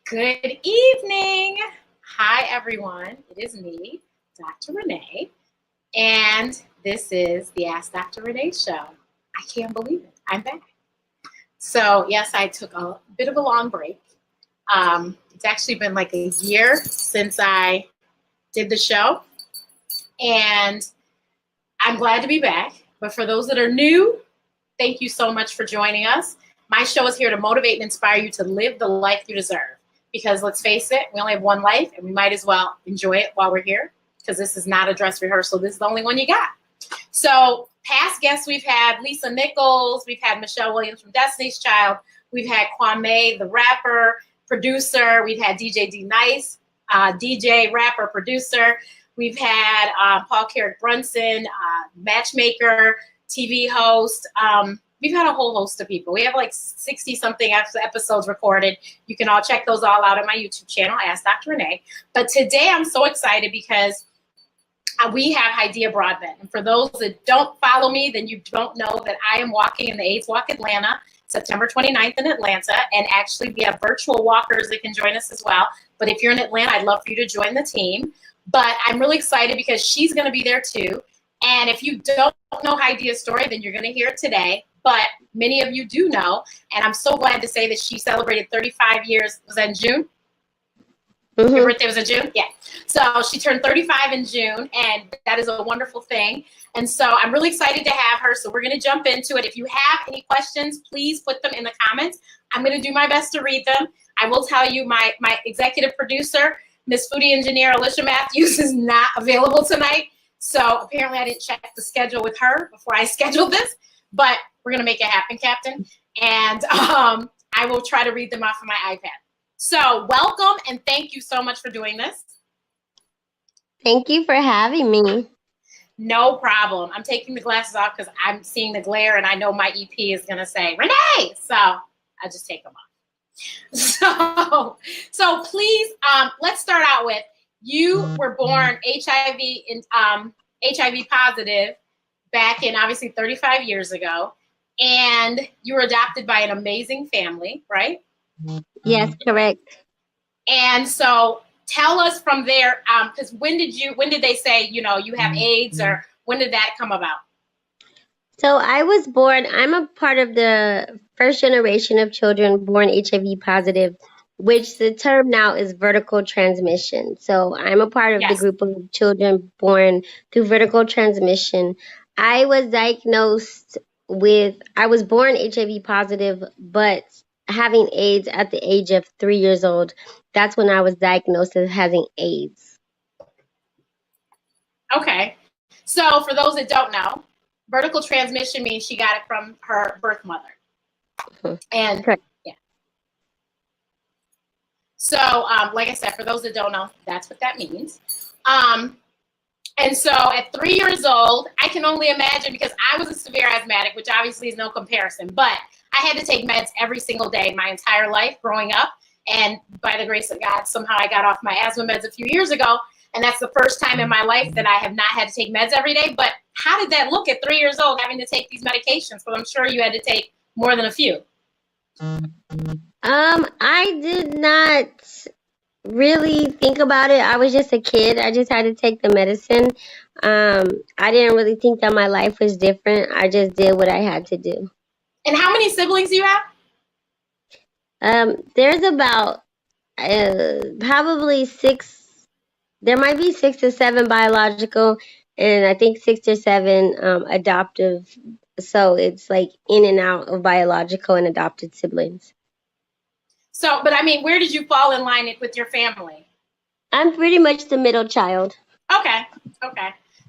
Good evening. Hi, everyone. It is me, Dr. Renee, and this is the Ask Dr. Renee Show. I can't believe it. I'm back. So, yes, I took a bit of a long break. It's actually been like a year since I did the show, and I'm glad to be back. But for those that are new, thank you so much for joining us. My show is here to motivate and inspire you to live the life you deserve. Because let's face it, we only have one life, and we might as well enjoy it while we're here, because this is not a dress rehearsal. This is the only one you got. So past guests, we've had Lisa Nichols, we've had Michelle Williams from Destiny's Child, we've had Kwame, the rapper, producer, we've had DJ D Nice, DJ, rapper, producer, we've had Paul Carrick Brunson, matchmaker, TV host. We've had a whole host of people. We have like 60-something episodes recorded. You can all check those all out on my YouTube channel, Ask Dr. Renee. But today I'm so excited because we have Hydeia Broadbent. And for those that don't follow me, then you don't know that I am walking in the AIDS Walk Atlanta, September 29th in Atlanta. And actually, we have virtual walkers that can join us as well. But if you're in Atlanta, I'd love for you to join the team. But I'm really excited because she's going to be there too. And if you don't know Hydeia's story, then you're going to hear it today. But many of you do know, and I'm so glad to say that she celebrated 35 years. Was that in June? Mm-hmm. Your birthday was in June? Yeah. So she turned 35 in June, and that is a wonderful thing. And so I'm really excited to have her. So we're going to jump into it. If you have any questions, please put them in the comments. I'm going to do my best to read them. I will tell you my executive producer, Miss Foodie Engineer Alicia Matthews, is not available tonight. So apparently I didn't check the schedule with her before I scheduled this. But we're going to make it happen, Captain. And I will try to read them off of my iPad. So welcome, and thank you so much for doing this. Thank you for having me. No problem. I'm taking the glasses off because I'm seeing the glare, and I know my EP is going to say, Renee! So I just take them off. So please, let's start out with, you were born HIV positive back in obviously 35 years ago, and you were adopted by an amazing family, right? Yes, correct. And so tell us from there, because when did they say, you have AIDS, or when did that come about? So I was born, I'm a part of the first generation of children born HIV positive, which the term now is vertical transmission. So I'm a part of the group of children born through vertical transmission. I was born HIV positive, but having AIDS at the age of 3 years old. That's when I was diagnosed as having AIDS. Okay. So for those that don't know, vertical transmission means she got it from her birth mother. Mm-hmm. And correct. Yeah. So like I said, for those that don't know, that's what that means. And so at 3 years old, I can only imagine, because I was a severe asthmatic, which obviously is no comparison, but I had to take meds every single day my entire life growing up. And by the grace of God, somehow I got off my asthma meds a few years ago. And that's the first time in my life that I have not had to take meds every day. But how did that look at 3 years old, having to take these medications? Well, I'm sure you had to take more than a few. I did not really think about it. I was just a kid. I just had to take the medicine. I didn't really think that my life was different. I just did what I had to do. And how many siblings do you have? There's about probably 6. There might be 6 or 7 biological, and I think 6 or 7 adoptive. So it's like in and out of biological and adopted siblings. So, but I mean, where did you fall in line with your family? I'm pretty much the middle child. Okay.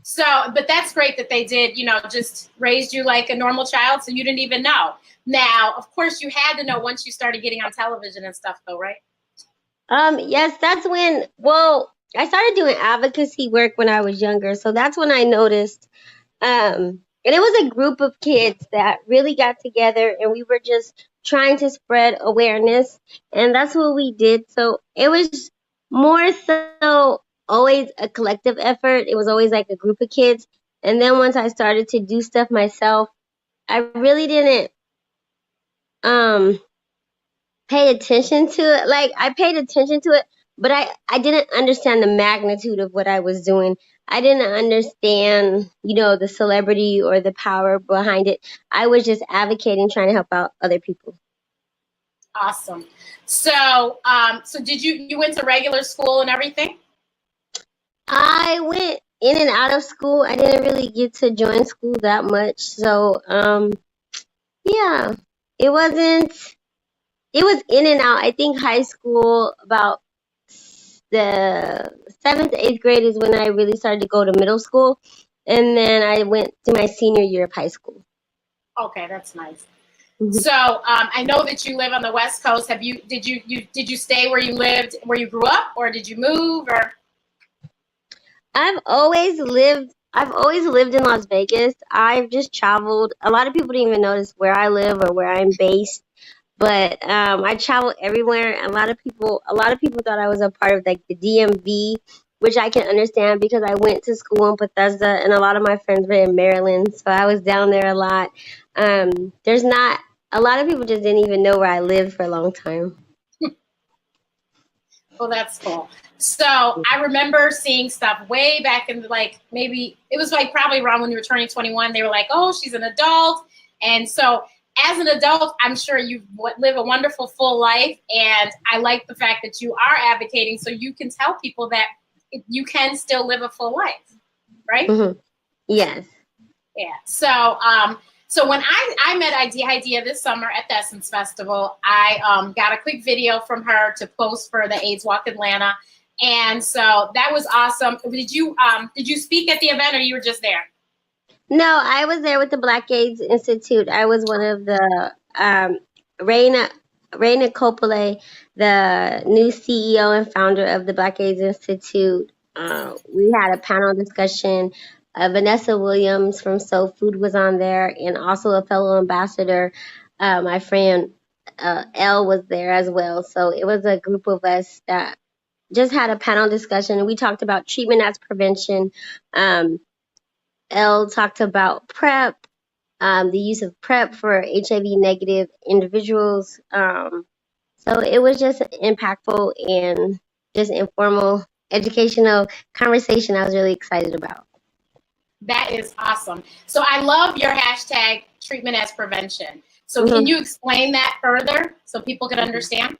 So, but that's great that they did, just raised you like a normal child, so you didn't even know. Now, of course, you had to know once you started getting on television and stuff, though, right? Yes, that's when, I started doing advocacy work when I was younger, so that's when I noticed. And it was a group of kids that really got together, and we were just trying to spread awareness, and that's what we did. So it was more so always a collective effort. It was always like a group of kids. And then once I started to do stuff myself, I really didn't paid attention to it. Like, I paid attention to it, but I didn't understand the magnitude of what I was doing. I didn't understand, the celebrity or the power behind it. I was just advocating, trying to help out other people. Awesome. So, so did you went to regular school and everything? I went in and out of school. I didn't really get to join school that much. So, yeah, it wasn't, it was in and out. I think high school, about the 7th to 8th grade is when I really started to go to middle school. And then I went to my senior year of high school. Okay, that's nice. So I know that you live on the West Coast. Did you stay where you lived, where you grew up, or did you move? Or I've always lived in Las Vegas. I've just traveled. A lot of people don't even notice where I live or where I'm based, but I travel everywhere. A lot of people thought I was a part of like the DMV, which I can understand because I went to school in Bethesda, and a lot of my friends were in Maryland, so I was down there a lot. There's not a lot of people just didn't even know where I lived for a long time. Well, that's cool. So I remember seeing stuff way back in maybe it was like probably around when you were turning 21. They were like, "Oh, she's an adult," and so as an adult, I'm sure you live a wonderful, full life. And I like the fact that you are advocating, so you can tell people that you can still live a full life, right? Mm-hmm. Yes. Yeah. So when I met Hydeia this summer at the Essence Festival, I got a quick video from her to post for the AIDS Walk Atlanta, and so that was awesome. Did you speak at the event, or you were just there? No, I was there with the Black AIDS Institute. I was one of the Raina Coppola, the new CEO and founder of the Black AIDS Institute. We had a panel discussion. Vanessa Williams from Soul Food was on there, and also a fellow ambassador, my friend Elle, was there as well. So it was a group of us that just had a panel discussion, and we talked about treatment as prevention. Elle talked about PrEP, the use of PrEP for HIV negative individuals. So it was just impactful and just informal, educational conversation I was really excited about. That is awesome. So I love your hashtag treatment as prevention. So can you explain that further so people can understand?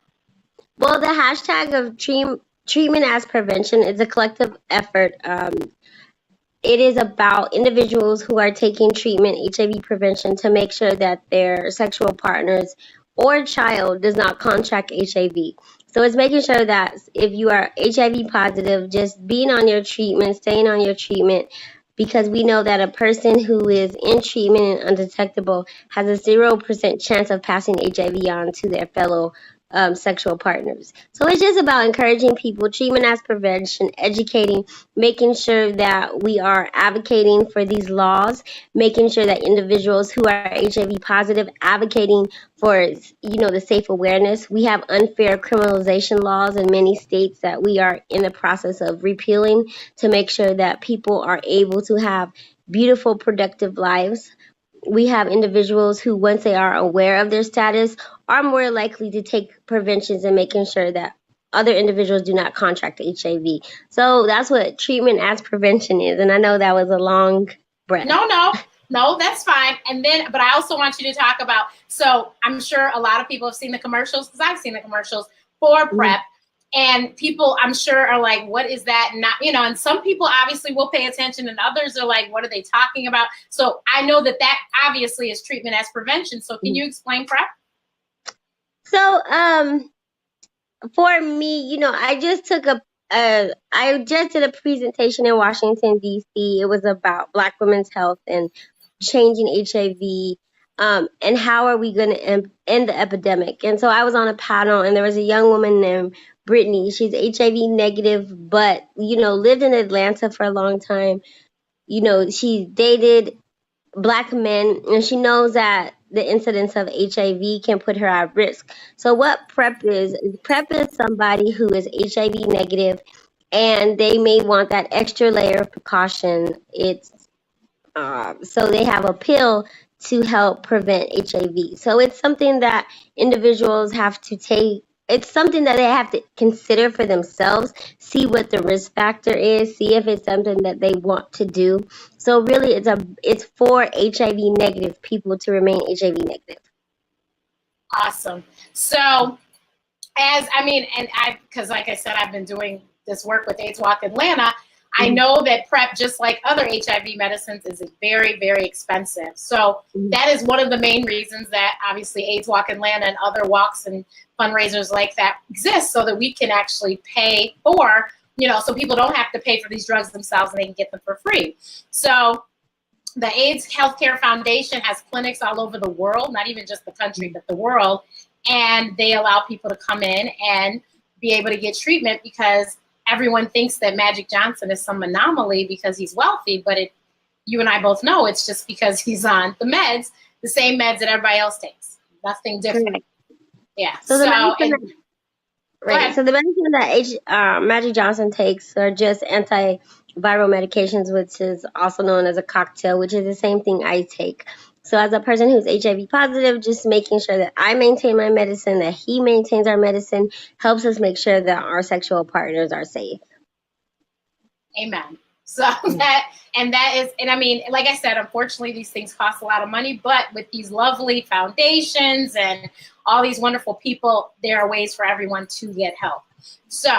Well, the hashtag of treatment as prevention is a collective effort. It is about individuals who are taking treatment, HIV prevention, to make sure that their sexual partners or child does not contract HIV. So it's making sure that if you are HIV positive, just being on your treatment, staying on your treatment, because we know that a person who is in treatment and undetectable has a 0% chance of passing HIV on to their fellow sexual partners. So it's just about encouraging people, treatment as prevention, educating, making sure that we are advocating for these laws, making sure that individuals who are HIV positive advocating for, the safe awareness. We have unfair criminalization laws in many states that we are in the process of repealing to make sure that people are able to have beautiful, productive lives. We have individuals who, once they are aware of their status, are more likely to take preventions and making sure that other individuals do not contract HIV. So that's what treatment as prevention is. And I know that was a long breath. No, that's fine. And then, but I also want you to talk about, so I'm sure a lot of people have seen the commercials, because I've seen the commercials for PrEP. And people, I'm sure, are like, what is that? Not, and some people obviously will pay attention, and others are like, what are they talking about? So I know that obviously is treatment as prevention. So can you explain PrEP? So, for me, I just did a presentation in Washington, D.C. It was about Black women's health and changing HIV, and how are we going to end the epidemic. And so I was on a panel, and there was a young woman named Brittany. She's HIV negative, but, lived in Atlanta for a long time. She dated Black men, and she knows that the incidence of HIV can put her at risk. So what PrEP is somebody who is HIV negative, and they may want that extra layer of precaution. It's so they have a pill to help prevent HIV. So it's something that individuals have to take. It's something that they have to consider for themselves, see what the risk factor is, see if it's something that they want to do. So really it's for HIV negative people to remain HIV negative. Awesome. So because like I said, I've been doing this work with AIDS Walk Atlanta. I know that PrEP, just like other HIV medicines, is very, very expensive. So that is one of the main reasons that obviously AIDS Walk Atlanta and other walks and fundraisers like that exist, so that we can actually pay for, so people don't have to pay for these drugs themselves and they can get them for free. So the AIDS Healthcare Foundation has clinics all over the world, not even just the country, but the world. And they allow people to come in and be able to get treatment, because everyone thinks that Magic Johnson is some anomaly because he's wealthy, but you and I both know it's just because he's on the meds, the same meds that everybody else takes. Nothing different. Yeah. So the medicine that Magic Johnson takes are just antiviral medications, which is also known as a cocktail, which is the same thing I take. So as a person who's HIV positive, just making sure that I maintain my medicine, that he maintains our medicine, helps us make sure that our sexual partners are safe. Amen. So like I said, unfortunately, these things cost a lot of money, but with these lovely foundations and all these wonderful people, there are ways for everyone to get help. So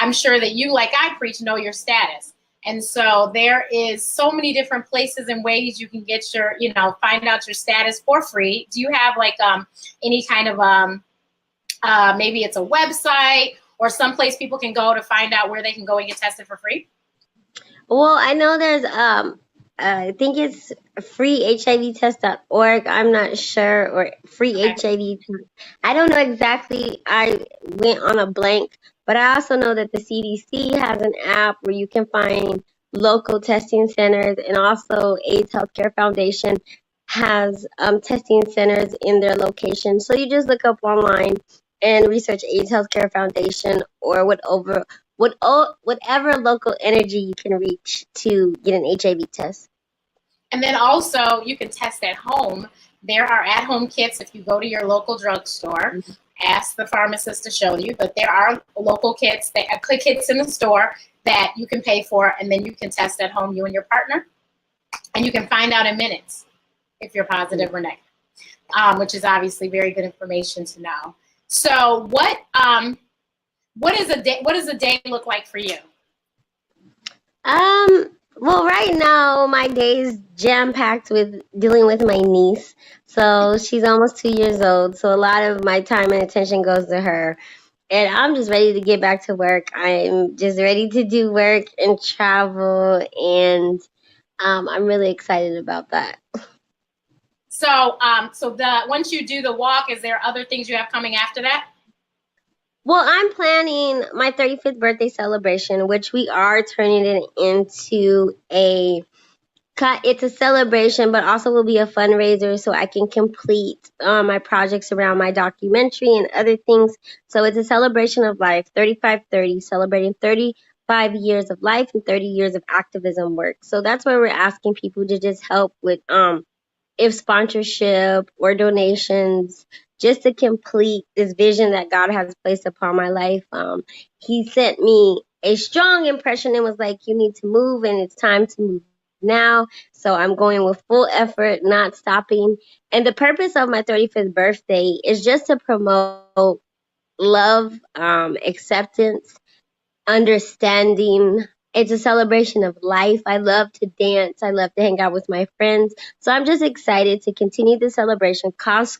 I'm sure that you, like I preach, know your status. And so there is so many different places and ways you can get your, find out your status for free. Do you have like any kind of, maybe it's a website or someplace people can go to find out where they can go and get tested for free? Well, I know there's, I think it's freehivtest.org. I'm not sure, or free HIV. I don't know exactly. I went on a blank, but I also know that the CDC has an app where you can find local testing centers, and also AIDS Healthcare Foundation has testing centers in their location. So you just look up online and research AIDS Healthcare Foundation or whatever local energy you can reach to get an HIV test. And then also you can test at home. There are at-home kits if you go to your local drugstore. Ask the pharmacist to show you, but there are local kits, kits in the store that you can pay for, and then you can test at home, you and your partner, and you can find out in minutes if you're positive or negative, which is obviously very good information to know. So what does a day look like for you? Well, right now my day is jam-packed with dealing with my niece. So she's almost 2 years old. So a lot of my time and attention goes to her. And I'm just ready to get back to work. I'm just ready to do work and travel. And I'm really excited about that. So once you do the walk, is there other things you have coming after that? Well, I'm planning my 35th birthday celebration, which we are turning it into it's a celebration, but also will be a fundraiser so I can complete my projects around my documentary and other things. So it's a celebration of life, 3530, celebrating 35 years of life and 30 years of activism work. So that's where we're asking people to just help with if sponsorship or donations, just to complete this vision that God has placed upon my life. He sent me a strong impression and was like, you need to move, and it's time to move now. So I'm going with full effort, not stopping. And the purpose of my 35th birthday is just to promote love, acceptance, understanding. It's a celebration of life. I love to dance. I love to hang out with my friends. So I'm just excited to continue the celebration cross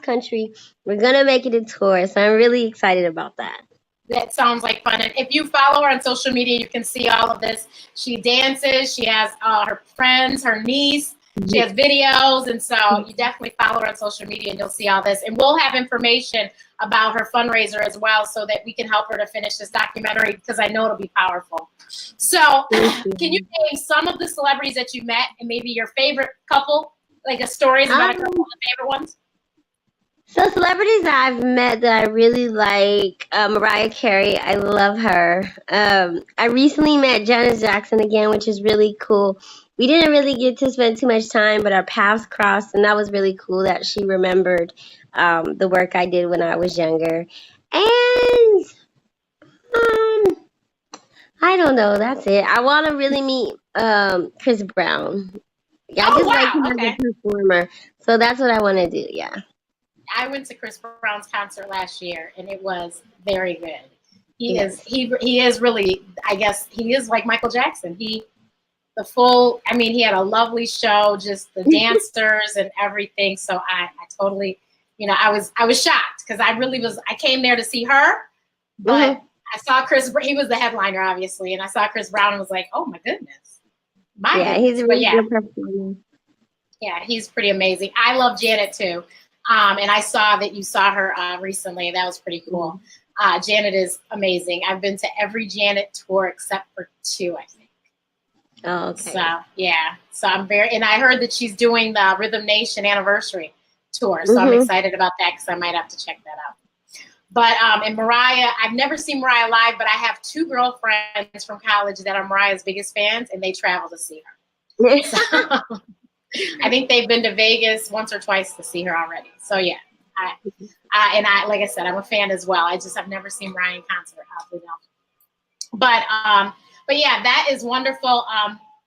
country. We're going to make it a tour. So I'm really excited about that. That sounds like fun. And if you follow her on social media, you can see all of this. She dances. She has her friends, her niece. She has videos. And so you definitely follow her on social media and you'll see all this. And we'll have information about her fundraiser as well so that we can help her to finish this documentary, because I know it'll be powerful. So can you name some of the celebrities that you met and maybe your favorite couple, like stories about a couple of the favorite ones? So celebrities that I've met that I really like, Mariah Carey, I love her. I recently met Janet Jackson again, which is really cool. We didn't really get to spend too much time, but our paths crossed, and that was really cool that she remembered the work I did when I was younger. And um, I don't know, that's it. I want to really meet Chris Brown. Yeah, I Oh just like wow, him as okay. a performer, so that's what I want to do. Yeah. I went to Chris Brown's concert last year, and it was very good. Yes. He is really, I guess he is like Michael Jackson. The full, I mean, he had a lovely show, just the dancers and everything. So I totally, I was shocked because I came there to see her, but I saw he was the headliner obviously, and I saw Chris Brown and was like, oh my goodness, Yeah, he's a But really yeah, good performer. yeah, he's pretty amazing. I love Janet too. And I saw that you saw her recently. That was pretty cool. Janet is amazing. I've been to every Janet tour except for 2, I think. Oh, okay. So, yeah. So and I heard that she's doing the Rhythm Nation anniversary tour. So I'm excited about that because I might have to check that out. But, and Mariah, I've never seen Mariah live, but I have 2 girlfriends from college that are Mariah's biggest fans, and they travel to see her. So, I think they've been to Vegas once or twice to see her already. So yeah, I like I said, I'm a fan as well. I've never seen Mariah in concert, oddly enough. But yeah, that is wonderful.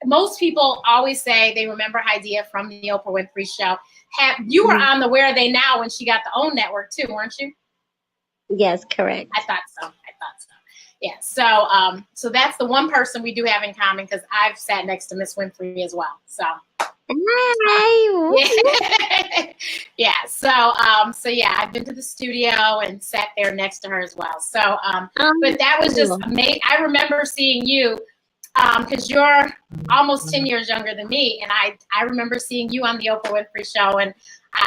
Most people always say they remember Hydeia from the Oprah Winfrey Show. You were on the Where Are They Now when she got the OWN network too, weren't you? Yes, correct. I thought so. Yeah. So that's the one person we do have in common because I've sat next to Miss Winfrey as well. So. Hi. Yeah. So yeah, I've been to the studio and sat there next to her as well. So but that was just amazing. I remember seeing you because you're almost 10 years younger than me, and I remember seeing you on the Oprah Winfrey Show. And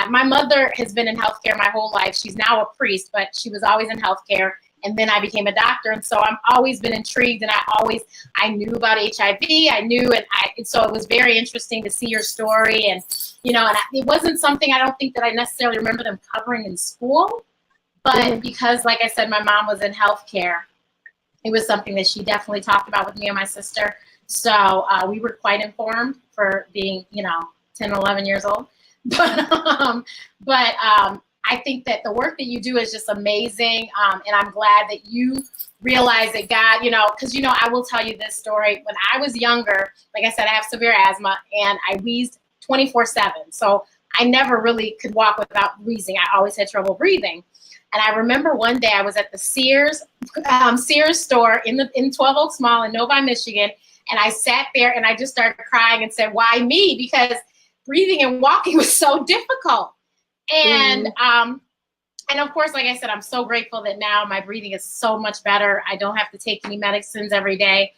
my mother has been in healthcare my whole life. She's now a priest, but she was always in healthcare. And then I became a doctor, and so I've always been intrigued, and I knew about HIV. And so it was very interesting to see your story, and it wasn't something I don't think that I necessarily remember them covering in school, but because, like I said, my mom was in healthcare, it was something that she definitely talked about with me and my sister. So we were quite informed for being 10, 11 years old, but I think that the work that you do is just amazing, and I'm glad that you realize that God, because I will tell you this story. When I was younger, like I said, I have severe asthma, and I wheezed 24/7. So I never really could walk without wheezing. I always had trouble breathing. And I remember one day I was at the Sears store in 12 Oaks Mall in Novi, Michigan, and I sat there and I just started crying and said, "Why me?" Because breathing and walking was so difficult. And of course, like I said, I'm so grateful that now my breathing is so much better. I don't have to take any medicines every day.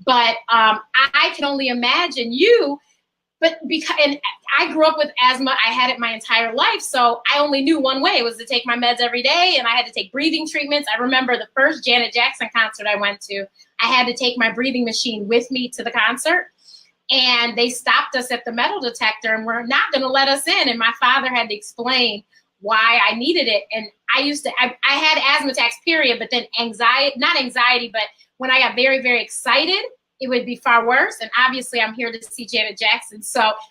But I can only imagine you. And I grew up with asthma. I had it my entire life. So I only knew one way. It was to take my meds every day. And I had to take breathing treatments. I remember the first Janet Jackson concert I went to, I had to take my breathing machine with me to the concert. And they stopped us at the metal detector and were not going to let us in. And my father had to explain why I needed it. And I had asthma attacks, period. But then not anxiety, but when I got very, very excited, it would be far worse. And obviously I'm here to see Janet Jackson.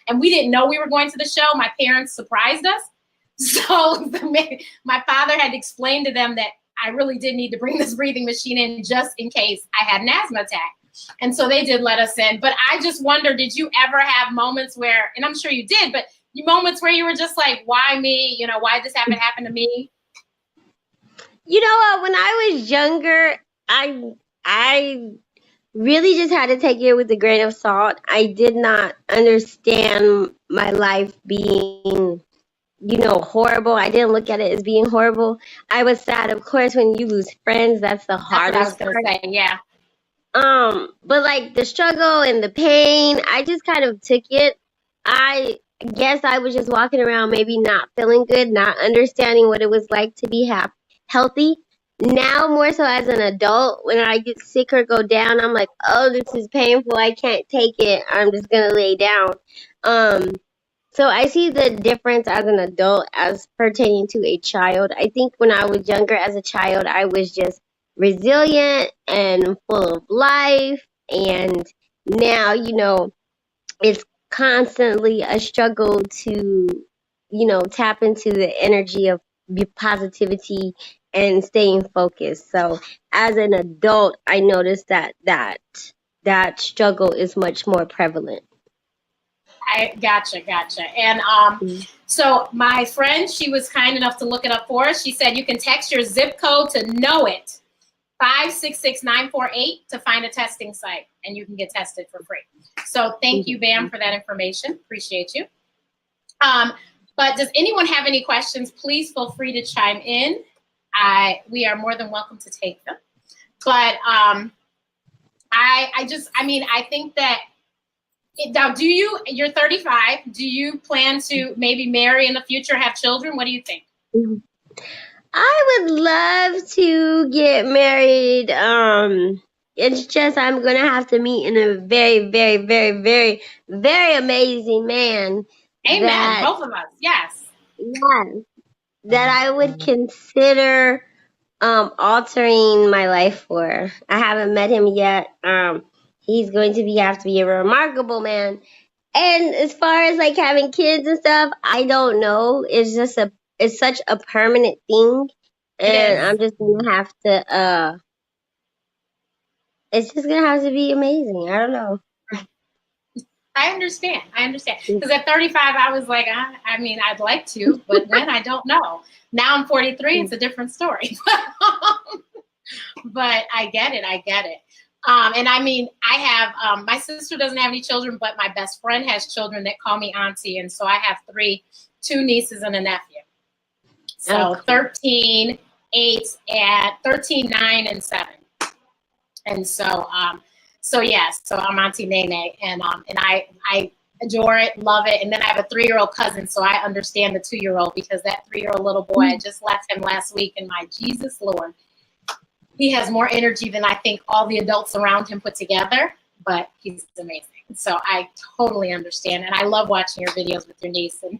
And we didn't know we were going to the show. My parents surprised us. So my father had to explain to them that I really did need to bring this breathing machine in just in case I had an asthma attack. And so they did let us in. But I just wonder, did you ever have moments where, and I'm sure you did, but moments where you were just like, why me? Why did this happen to me? When I was younger, I really just had to take it with a grain of salt. I did not understand my life being, horrible. I didn't look at it as being horrible. I was sad, of course, when you lose friends. That's the hardest part. I was gonna say, yeah. But like the struggle and the pain, I just kind of took it. I guess I was just walking around maybe not feeling good, not understanding what it was like to be healthy. Now, more so as an adult, when I get sick or go down, I'm like, oh, this is painful. I can't take it. I'm just going to lay down. So I see the difference as an adult as pertaining to a child. I think when I was younger as a child, I was just resilient and full of life. And now, it's constantly a struggle to, tap into the energy of positivity and staying focused. So as an adult, I noticed that struggle is much more prevalent. I gotcha. And so my friend, she was kind enough to look it up for us. She said you can text your zip code to Know It 566948 to find a testing site, and you can get tested for free. So thank you, Bam, for that information. Appreciate you. But does anyone have any questions? Please feel free to chime in. We are more than welcome to take them. But I think that now, you're 35, do you plan to maybe marry in the future, have children? What do you think? I would love to get married. It's just I'm going to have to meet in a very, very, very, very, very amazing man. Amen. Both of us. Yes. Yes. That I would consider altering my life for. I haven't met him yet. He's going to have to be a remarkable man. And as far as like having kids and stuff, I don't know. It's such a permanent thing. And I'm just going to have to, it's just going to have to be amazing. I don't know. I understand. Because at 35, I was like, I'd like to, but when, I don't know. Now I'm 43, it's a different story. But I get it. And I have, my sister doesn't have any children, but my best friend has children that call me auntie. And so I have two nieces and a nephew. So 13, 8, and 13, 9, and 7. And so I'm Auntie Nene, and I adore it, love it. And then I have a 3-year-old cousin, so I understand the 2-year-old, because that 3-year-old little boy, I just left him last week, and my Jesus Lord, he has more energy than I think all the adults around him put together, but he's amazing. So I totally understand, and I love watching your videos with your niece, and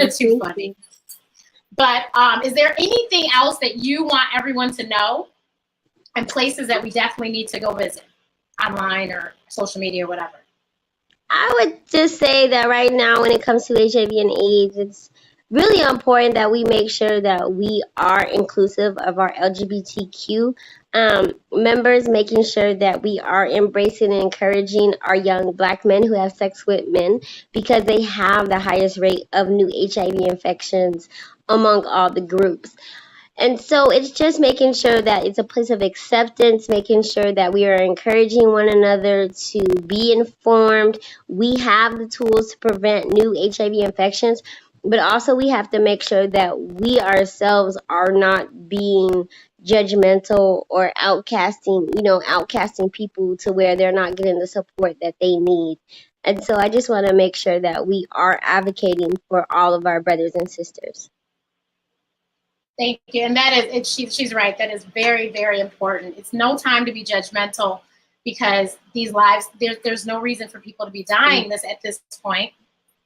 it's too funny. But is there anything else that you want everyone to know, and places that we definitely need to go visit online or social media or whatever? I would just say that right now, when it comes to HIV and AIDS, it's really important that we make sure that we are inclusive of our LGBTQ members, making sure that we are embracing and encouraging our young Black men who have sex with men, because they have the highest rate of new HIV infections among all the groups. And so it's just making sure that it's a place of acceptance, making sure that we are encouraging one another to be informed. We have the tools to prevent new HIV infections, but also we have to make sure that we ourselves are not being judgmental or outcasting people to where they're not getting the support that they need. And so I just want to make sure that we are advocating for all of our brothers and sisters. Thank you. And that is, she's right. That is very, very important. It's no time to be judgmental, because these lives, there's no reason for people to be dying at this point.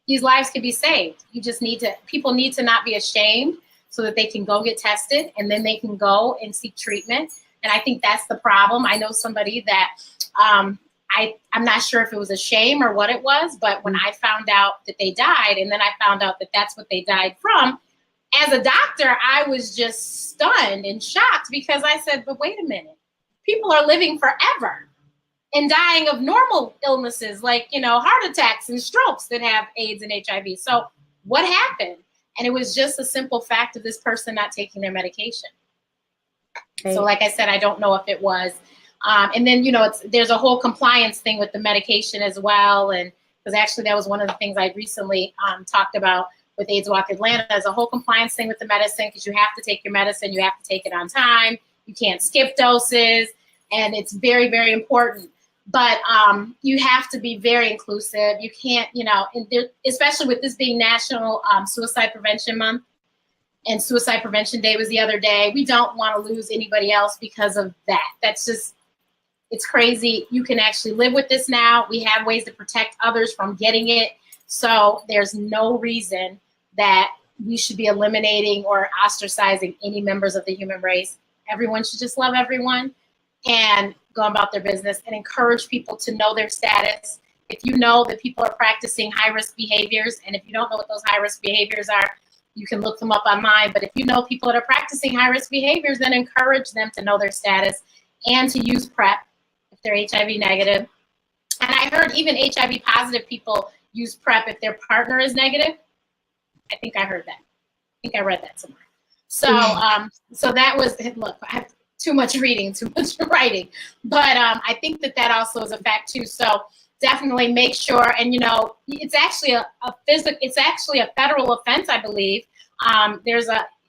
These lives can be saved. People need to not be ashamed, so that they can go get tested, and then they can go and seek treatment. And I think that's the problem. I know somebody that I'm not sure if it was a shame or what it was, but when I found out that they died, and then I found out that that's what they died from, as a doctor, I was just stunned and shocked, because I said, but wait a minute, people are living forever and dying of normal illnesses like, heart attacks and strokes that have AIDS and HIV. So what happened? And it was just a simple fact of this person not taking their medication. Okay. So like I said, I don't know if it was. And then, there's a whole compliance thing with the medication as well. And because actually that was one of the things I recently talked about with AIDS Walk Atlanta, is a whole compliance thing with the medicine, because you have to take your medicine, you have to take it on time, you can't skip doses, and it's very, very important. But you have to be very inclusive. You can't, especially with this being National Suicide Prevention Month, and Suicide Prevention Day was the other day. We don't want to lose anybody else because of that. That's just, it's crazy. You can actually live with this now. We have ways to protect others from getting it. So there's no reason that we should be eliminating or ostracizing any members of the human race. Everyone should just love everyone and go about their business and encourage people to know their status. If you know that people are practicing high-risk behaviors, and if you don't know what those high-risk behaviors are, you can look them up online. But if you know people that are practicing high-risk behaviors, then encourage them to know their status and to use PrEP if they're HIV negative. And I heard even HIV-positive people use PrEP if their partner is negative. I think I heard that. I think I read that somewhere. So, so that was, look, I have too much reading, too much writing. But I think that also is a fact too. So definitely make sure, and it's actually it's actually a federal offense, I believe.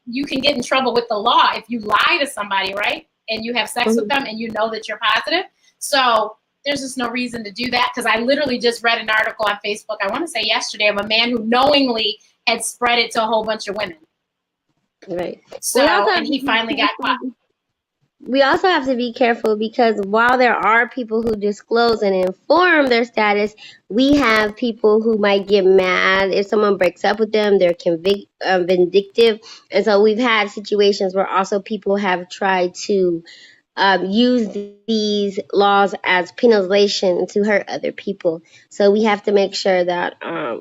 You can get in trouble with the law if you lie to somebody, right? And you have sex with them and you know that you're positive. So there's just no reason to do that, because I literally just read an article on Facebook, I want to say yesterday, of a man who knowingly had spread it to a whole bunch of women. Right. So, and he finally got caught. We also have to be careful, because while there are people who disclose and inform their status, we have people who might get mad if someone breaks up with them. They're vindictive. And so we've had situations where also people have tried to use these laws as penalization to hurt other people. So we have to make sure that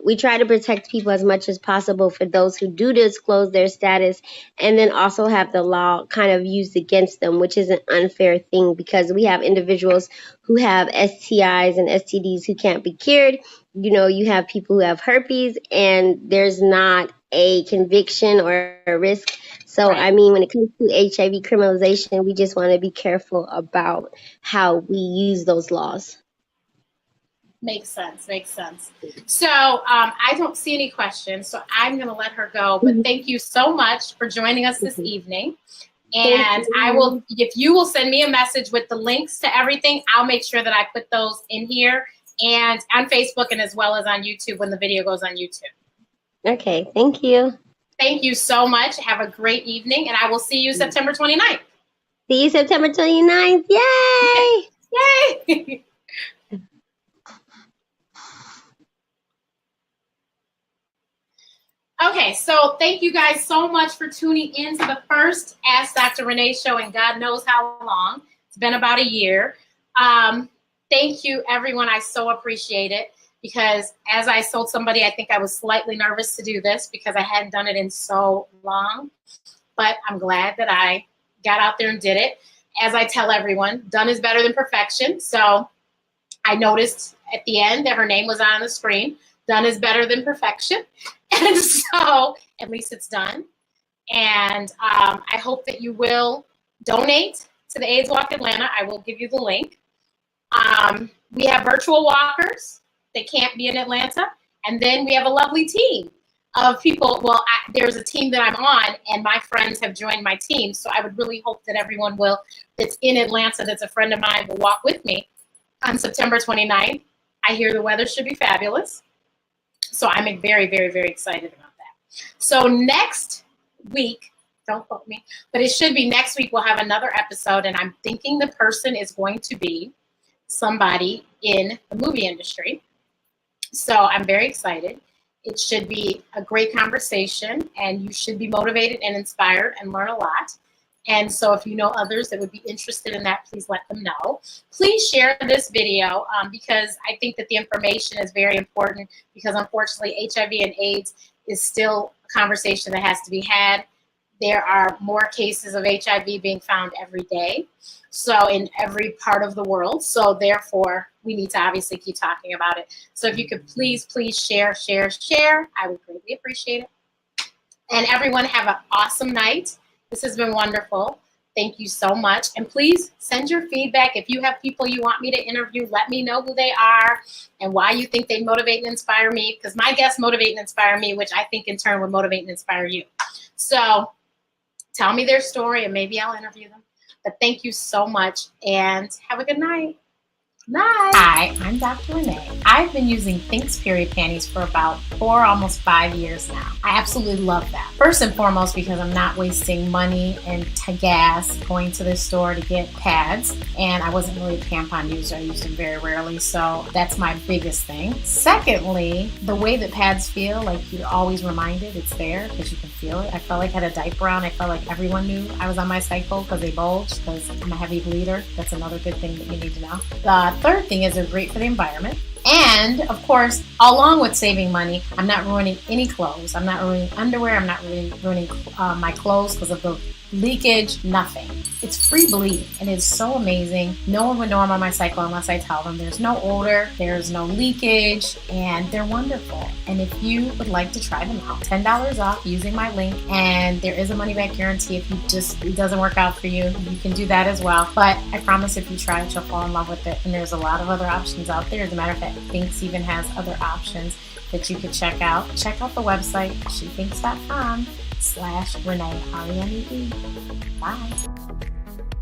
we try to protect people as much as possible for those who do disclose their status, and then also have the law kind of used against them, which is an unfair thing, because we have individuals who have STIs and STDs who can't be cured. You have people who have herpes and there's not a conviction or a risk. So, Right. I mean, when it comes to HIV criminalization, we just want to be careful about how we use those laws. Makes sense. So I don't see any questions, so I'm going to let her go. But thank you so much for joining us this evening. And I will, if you will send me a message with the links to everything, I'll make sure that I put those in here and on Facebook, and as well as on YouTube when the video goes on YouTube. Okay, thank you. Thank you so much. Have a great evening, and I will see you September 29th. See you September 29th. Yay! Yay! Okay, so thank you guys so much for tuning in to the first Ask Dr. Renee show in God knows how long. It's been about a year. Thank you, everyone. I so appreciate it, because as I told somebody, I think I was slightly nervous to do this because I hadn't done it in so long. But I'm glad that I got out there and did it. As I tell everyone, done is better than perfection. So I noticed at the end that her name was on the screen. Done is better than perfection. And so at least it's done. And I hope that you will donate to the AIDS Walk Atlanta. I will give you the link. We have virtual walkers. They can't be in Atlanta. And then we have a lovely team of people. Well, there's a team that I'm on, and my friends have joined my team. So I would really hope that everyone that's in Atlanta, that's a friend of mine, will walk with me on September 29th. I hear the weather should be fabulous. So I'm very, very, very excited about that. So next week, don't quote me, but it should be next week, we'll have another episode, and I'm thinking the person is going to be somebody in the movie industry. So I'm very excited. It should be a great conversation, and you should be motivated and inspired and learn a lot. And so if you know others that would be interested in that, please let them know. Please share this video because I think that the information is very important, because unfortunately HIV and AIDS is still a conversation that has to be had. There are more cases of HIV being found every day, so in every part of the world. So therefore, we need to obviously keep talking about it. So if you could please share, I would greatly appreciate it. And everyone have an awesome night. This has been wonderful. Thank you so much. And please send your feedback. If you have people you want me to interview, let me know who they are and why you think they motivate and inspire me, because my guests motivate and inspire me, which I think in turn would motivate and inspire you. So tell me their story and maybe I'll interview them. But thank you so much and have a good night. Nice. Hi, I'm Dr. Renee. I've been using Thinx period panties for about 4, almost 5 years now. I absolutely love that. First and foremost, because I'm not wasting money and gas going to the store to get pads, and I wasn't really a tampon user. I used them very rarely, so that's my biggest thing. Secondly, the way that pads feel, like you're always reminded it's there because you can feel it. I felt like I had a diaper on. I felt like everyone knew I was on my cycle because they bulged, because I'm a heavy bleeder. That's another good thing that you need to know. The third thing is they're great for the environment. And of course, along with saving money, I'm not ruining any clothes. I'm not ruining underwear. I'm not ruining my clothes because of the leakage, nothing. It's free bleed and it's so amazing. No one would know I'm on my cycle unless I tell them. There's no odor, there's no leakage, and they're wonderful. And if you would like to try them out, $10 off using my link, and there is a money back guarantee. If it doesn't work out for you, you can do that as well. But I promise if you try it, you'll fall in love with it. And there's a lot of other options out there. As a matter of fact, Thinx even has other options that you could check out. Check out the website, shethinks.com/Renee, RENEE. Bye.